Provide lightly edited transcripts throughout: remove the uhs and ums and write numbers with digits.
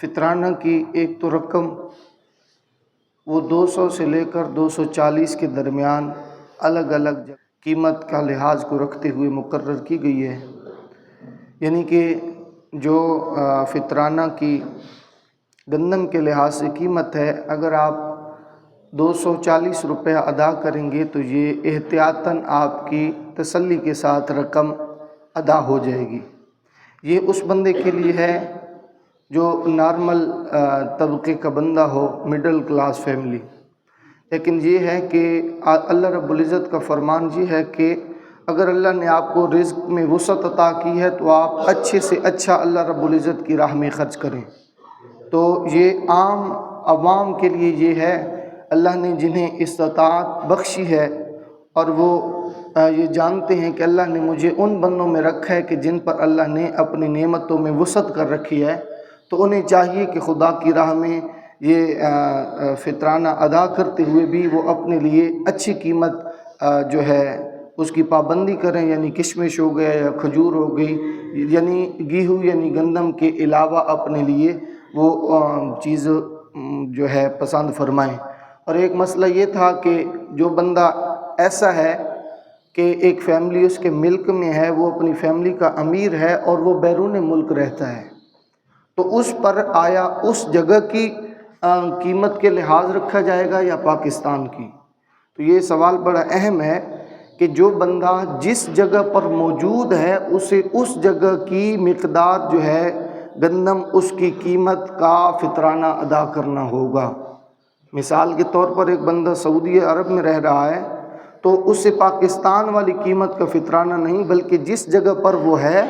फितराना की एक तो रकम वो 200 से लेकर 240 के दरमियान अलग अलग कीमत का लिहाज को रखते हुए मुकर्रर की गई है। यानी कि जो फितराना की गंदम के लिहाज से कीमत है, अगर आप 240 रुपया अदा करेंगे तो ये एहतियातन आपकी तसल्ली के साथ रकम अदा हो जाएगी। ये उस बंदे के लिए है जो नॉर्मल तबके का बंदा हो, मिडिल क्लास फैमिली। लेकिन ये है कि अल्लाह रब्बुल इज़्ज़त का फरमान ये है कि अगर अल्लाह ने आपको रिज़्क़ में वुसअत अता की है तो आप अच्छे से अच्छा अल्लाह रब्बुल इज़्ज़त की राह में ख़र्च करें। तो ये आम अवाम के लिए ये है, अल्लाह ने जिन्हें इस्तात बख्शी है और वो ये जानते हैं कि अल्लाह ने मुझे उन बंदों में रखा है कि जिन पर अल्लाह ने अपनी नेमतों में वुसअत कर रखी है, तो उन्हें चाहिए कि खुदा की राह में ये फितराना अदा करते हुए भी वो अपने लिए अच्छी कीमत जो है उसकी पाबंदी करें। यानी किशमिश हो गया या खजूर हो गई, यानी गेहूँ यानी गंदम के अलावा अपने लिए वो चीज़ जो है पसंद फरमाएं। और एक मसला ये था कि जो बंदा ऐसा है कि एक फ़ैमिली उसके मिल्क में है, वो अपनी फ़ैमिली का अमीर है और वो बैरून मुल्क रहता है, तो उस पर आया उस जगह की कीमत के लिहाज रखा जाएगा या पाकिस्तान की। तो ये सवाल बड़ा अहम है कि जो बंदा जिस जगह पर मौजूद है उसे उस जगह की मिक़दार जो है गंदम उसकी कीमत का फितराना अदा करना होगा। मिसाल के तौर पर एक बंदा सऊदी अरब में रह रहा है तो उससे पाकिस्तान वाली कीमत का फितराना नहीं, बल्कि जिस जगह पर वो है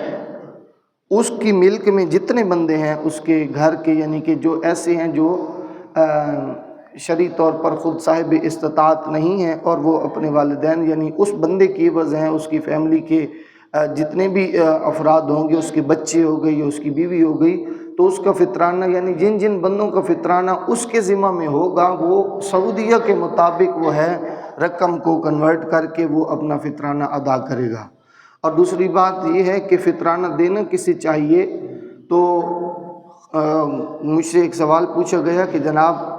उसकी मिल्क में जितने बंदे हैं उसके घर के, यानी कि जो ऐसे हैं जो शरई तौर पर ख़ुद साहिब इस्तात नहीं हैं और वो अपने वालिदैन यानी उस बंदे की वजह हैं, उसकी फ़ैमिली के जितने भी अफराद होंगे, उसके बच्चे हो गए या उसकी बीवी हो गई, तो उसका फितराना यानी जिन जिन बंदों का फितराना उसके ज़िम्मा में होगा वो सऊदीया के मुताबिक वो है रकम को कन्वर्ट करके वो अपना फितराना अदा करेगा। और दूसरी बात ये है कि फितराना देना किसे चाहिए। तो मुझसे एक सवाल पूछा गया कि जनाब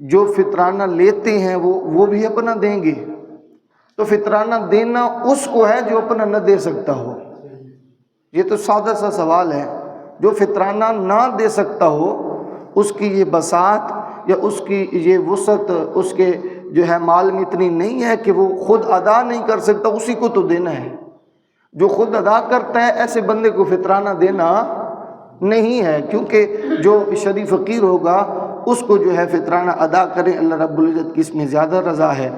जो फितराना लेते हैं वो भी अपना देंगे, तो फितराना देना उसको है जो अपना न दे सकता हो। ये तो सादा सा सवाल है। जो फितराना ना दे सकता हो उसकी ये बसात या उसकी ये वुसअत उसके जो है माल में इतनी नहीं है कि वो खुद अदा नहीं कर सकता, उसी को तो देना है। जो खुद अदा करता है ऐसे बंदे को फितराना देना नहीं है, क्योंकि जो शरीफ फ़कीर होगा उसको जो है फितराना अदा करें। अल्लाह रब्बुल इज़्ज़त की इसमें ज़्यादा रज़ा है।